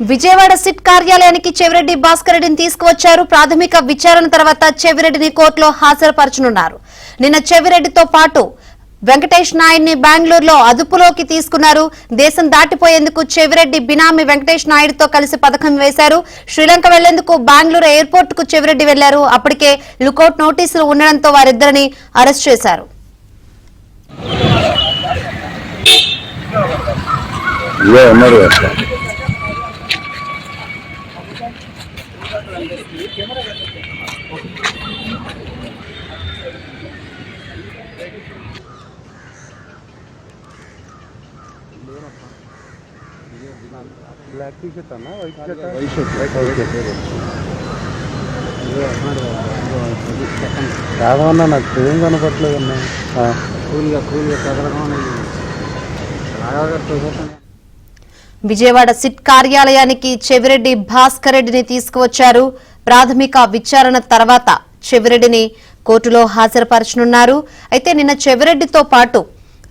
Vijayawada SIT కార్యాలయానికి చెవిరెడ్డి భాస్కర్ రెడ్డిని తీసుకువచ్చారు. ప్రాథమిక విచారణ తర్వాత చెవిరెడ్డిని కోర్టులో హాజరుపరచనున్నారు. నిన్న చెవిరెడ్డితో పాటు వెంకటేష్ నాయుడిని బెంగళూరులో అదుపులోకి తీసుకున్నారు. దేశం దాటిపోయేందుకు చెవిరెడ్డి బినామీ వెంకటేష్ నాయుడుతో కలిసి పథకం వేశారు. శ్రీలంక వెళ్లేందుకు బెంగళూరు ఎయిర్పోర్ట్ కు చెవిరెడ్డి వెళ్లారు. అప్పటికే లుకౌట్ నోటీసులు ఉండడంతో వారిద్దరిని అరెస్ట్ చేశారు. బ్లాక్ టీ షర్ట్ అన్న వైట్ షర్ట్ కాదన్నా నాకు ఏం కనపట్లేదన్నా కూల్గా విజయవాడ సిట్ కార్యాలయానికి చెవిరెడ్డి భాస్కర్ రెడ్డిని తీసుకువచ్చారు. ప్రాథమిక విచారణ తర్వాత చెవిరెడ్డిని కోర్టులో హాజరుపరచనున్నారు. అయితే నిన్న చెవిరెడ్డితో పాటు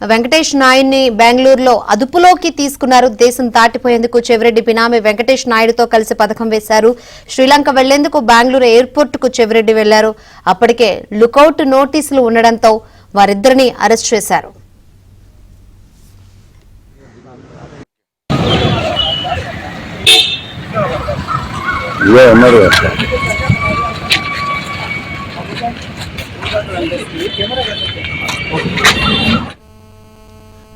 వెంకటేష్ నాయుడిని బెంగళూరులో అదుపులోకి తీసుకున్నారు. దేశం దాటిపోయేందుకు చెవిరెడ్డి బినామీ వెంకటేష్ నాయుడుతో కలిసి పథకం వేశారు. శ్రీలంక వెళ్లేందుకు బెంగళూరు ఎయిర్పోర్ట్ కు చెవిరెడ్డి వెళ్లారు. అప్పటికే లుకౌట్ నోటీసులు ఉండడంతో వారిద్దరిని అరెస్ట్ చేశారు.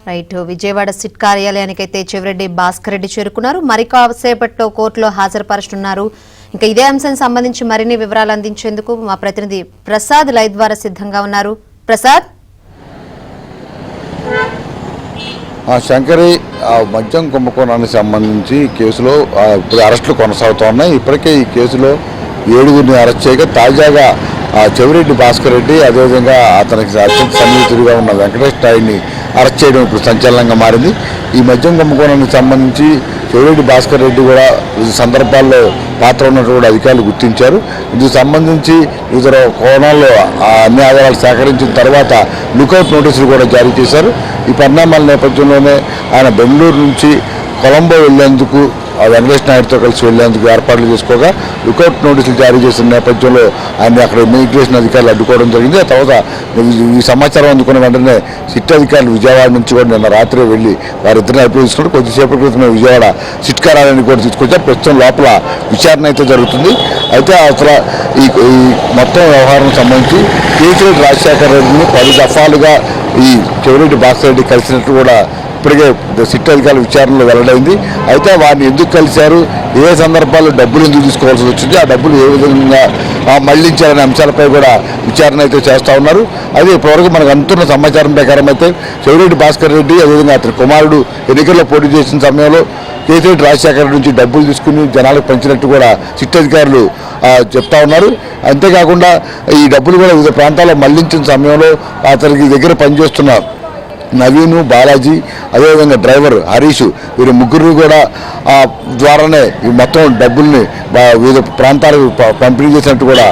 రైట్, విజయవాడ సిట్ కార్యాలయానికి అయితే చెవిరెడ్డి భాస్కర్ రెడ్డి చేరుకున్నారు. మరి కాసేపట్లో కోర్టులో హాజరుపరచనున్నారు. ఇంకా ఇదే అంశానికి సంబంధించి మరిన్ని వివరాలు అందించేందుకు మా ప్రతినిధి ప్రసాద్ లైవ్ ద్వారా సిద్ధంగా ఉన్నారు. ప్రసాద్, శంకరి మద్యం కుంభకోణానికి సంబంధించి కేసులో ఇప్పుడు అరెస్టులు కొనసాగుతున్నాయి. ఇప్పటికే ఈ కేసులో 7గురిని అరెస్ట్ చేయగా తాజాగా చెవిరెడ్డి భాస్కర్ రెడ్డి అదేవిధంగా అతనికి అత్యంత సన్నిహితుడిగా ఉన్న వెంకటేష్ నాయుడిని అరెస్ట్ చేయడం ఇప్పుడు సంచలనంగా మారింది. ఈ మద్యం కుంభకోణానికి సంబంధించి చెవిరెడ్డి భాస్కర్ రెడ్డి కూడా వివిధ సందర్భాల్లో పాత్ర ఉన్నట్టు కూడా అధికారులు గుర్తించారు. ఇందుకు సంబంధించి వివిధ కోణాల్లో అన్ని ఆధారాలు సేకరించిన తర్వాత లుకౌట్ నోటీసులు కూడా జారీ చేశారు. ఈ పరిణామాల నేపథ్యంలోనే ఆయన బెంగళూరు నుంచి కొలంబో వెళ్లేందుకు వెంకటేష్ నాయుడుతో కలిసి వెళ్లేందుకు ఏర్పాట్లు చేసుకోగా లుకౌట్ నోటీసులు జారీ చేసిన నేపథ్యంలో ఆయన అక్కడ ఇమిగ్రేషన్ అధికారులు అడ్డుకోవడం జరిగింది. ఆ తర్వాత ఈ సమాచారం అందుకున్న వెంటనే సిట్ అధికారులు విజయవాడ నుంచి కూడా నిన్న రాత్రి వెళ్లి వారిద్దరిని అదుపులో తీసుకుంటూ కొద్దిసేపటి క్రితమే విజయవాడ సిట్ కార్యాలయానికి కూడా తీసుకొచ్చారు. ప్రస్తుతం లోపల విచారణ అయితే జరుగుతుంది. అయితే అసలు ఈ మొత్తం వ్యవహారం సంబంధించి కేసీఆర్ రాజశేఖర రెడ్డిని 10 దఫాలుగా ఈ చెవిరెడ్డి భాస్కర్ రెడ్డి కలిసినట్టు కూడా ఇప్పటికే సిట్ అధికారుల విచారణలో వెల్లడైంది. అయితే వారిని ఎందుకు కలిశారు, ఏ సందర్భాల్లో డబ్బులు ఎందుకు తీసుకోవాల్సి వచ్చింది, ఆ డబ్బులు ఏ విధంగా మళ్లించాలనే అంశాలపై కూడా విచారణ అయితే చేస్తూ ఉన్నారు. అదే ఇప్పటివరకు మనకు అందుతున్న సమాచారం ప్రకారం అయితే చెవిరెడ్డి భాస్కర్ రెడ్డి అదేవిధంగా అతని కుమారుడు ఎన్నికల్లో పోటీ చేసిన సమయంలో కేసీఆర్ రాజశేఖర రెడ్డి నుంచి డబ్బులు తీసుకుని జనాలకు పంచినట్టు కూడా సిట్ అధికారులు చెప్తా ఉన్నారు. అంతేకాకుండా ఈ డబ్బులు కూడా వివిధ ప్రాంతాల్లో మళ్లించిన సమయంలో అతనికి దగ్గర పనిచేస్తున్న నవీను, బాలాజీ, అదేవిధంగా డ్రైవర్ హరీష్, వీరు ముగ్గురు కూడా ద్వారానే ఈ మొత్తం డబ్బుల్ని వివిధ ప్రాంతాలకు పంపిణీ చేసినట్టు కూడా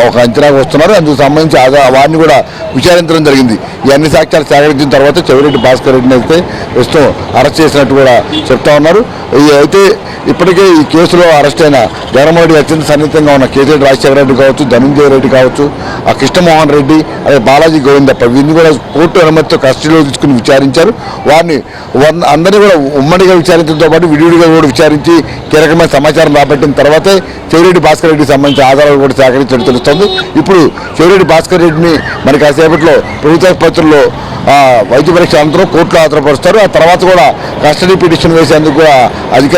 ఒక అంచనాకు వస్తున్నారు. అందుకు సంబంధించి వారిని కూడా విచారించడం జరిగింది. ఈ అన్ని సాక్ష్యాలు సేకరించిన తర్వాత చెవిరెడ్డి భాస్కర్ రెడ్డిని అయితే ప్రస్తుతం అరెస్ట్ చేసినట్టు కూడా చెప్తా ఉన్నారు. అయితే ఇప్పటికే ఈ కేసులో అరెస్ట్ అయిన జగన్మోహన్ రెడ్డి అత్యంత సన్నిహితంగా ఉన్న కేసీఆర్ రాజశేఖర రెడ్డి కావచ్చు, ధనంజయ రెడ్డి కావచ్చు, కృష్ణమోహన్ రెడ్డి, అదే బాలాజీ గోవిందప్ప, వీరిని కూడా కోర్టు అనుమతితో కస్టడీలో తీసుకుని విచారించారు. వారిని అందరినీ కూడా ఉమ్మడిగా విచారించడంతో పాటు విడివిడిగా కూడా విచారించి కీలకమైన సమాచారం రాబట్టిన తర్వాతే చెవిరెడ్డి భాస్కర్ రెడ్డికి సంబంధించిన ఆధారాలు కూడా సేకరించడం తెలుస్తోంది. ఇప్పుడు చెవిరెడ్డి భాస్కర్ రెడ్డిని మరి కాసేపట్లో ప్రభుత్వ ఆసుపత్రుల్లో వైద్య పరీక్ష అనంతరం కోర్టులో హాజరుపరుస్తారు. ఆ తర్వాత కూడా కస్టడీ పిటిషన్ వేసేందుకు కూడా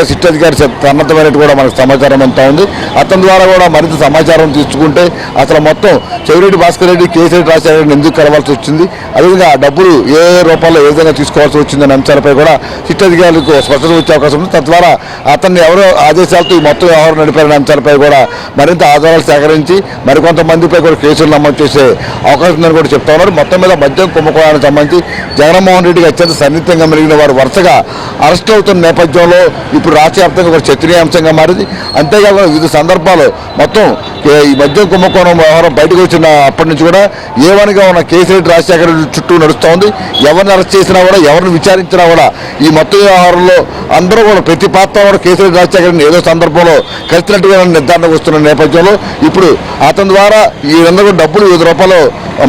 సిట్ అధికారి సన్నద్ధమైనట్టు కూడా మనకు సమాచారం అంతా ఉంది. అతని ద్వారా కూడా మరింత సమాచారం తీసుకుంటే అసలు మొత్తం చెవిరెడ్డి భాస్కర్ రెడ్డి కేసీఆర్ రాజశేఖర రెడ్డిని ఎందుకు కలవాల్సి వచ్చింది, అదేవిధంగా డబ్బులు ఏ రూపాల్లో ఏ విధంగా తీసుకోవాల్సి వచ్చిందనే అంశాలపై కూడా సిట్ అధికారులకు స్పష్టత వచ్చే అవకాశం ఉంది. తద్వారా అతన్ని ఎవరో ఆదేశాలతో ఈ మొత్తం వ్యవహారం నడిపారనే అంశాలపై కూడా మరింత ఆధారాలు సేకరించి మరికొంతమందిపై కూడా కేసులు నమోదు చేసే అవకాశం ఉందని కూడా చెప్తా ఉన్నారు. మొత్తం మీద మద్యం కుంభకోణానికి సంబంధించి జగన్మోహన్ రెడ్డికి అత్యంత సన్నిహితంగా మెలిగిన వారు వరుసగా అరెస్ట్ అవుతున్న నేపథ్యంలో ఇప్పుడు రాష్ట్ర వ్యాప్తంగా ఒక చర్చనీయాంశంగా మారింది. అంతేకాకుండా కాలంలో వివిధ సందర్భాలు మొత్తం ఈ మద్యం కుంభకోణం వ్యవహారం బయటకు వచ్చిన అప్పటి నుంచి కూడా ఏవనిగా ఉన్న కేసీరెడ్డి రాజశేఖర రెడ్డి చుట్టూ నడుస్తోంది. ఎవరిని అరెస్ట్ చేసినా కూడా, ఎవరిని విచారించినా కూడా ఈ మొత్తం వ్యవహారంలో అందరూ కూడా ప్రతి పాత్ర కూడా కేసీరెడ్డి రాజశేఖర రెడ్డిని ఏదో సందర్భంలో కలిసినట్టుగా నిర్ధారణకు వస్తున్న నేపథ్యంలో ఇప్పుడు అతని ద్వారా ఈ అందరూ డబ్బులు వివిధ రూపాయలు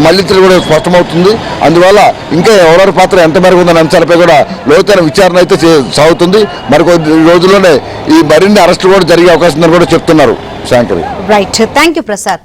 మళ్లించడం కూడా స్పష్టమవుతుంది. అందువల్ల ఇంకా ఎవరెవరి పాత్ర ఎంత మేరకు ఉందనే అంశాలపై కూడా లోతైన విచారణ అయితే సాగుతుంది. మరికొద్ది రోజుల్లోనే ఈ మరిన్ని అరెస్టులు కూడా జరిగే అవకాశం ఉందని కూడా చెప్తున్నారు Shankari. Right, thank you Prasad.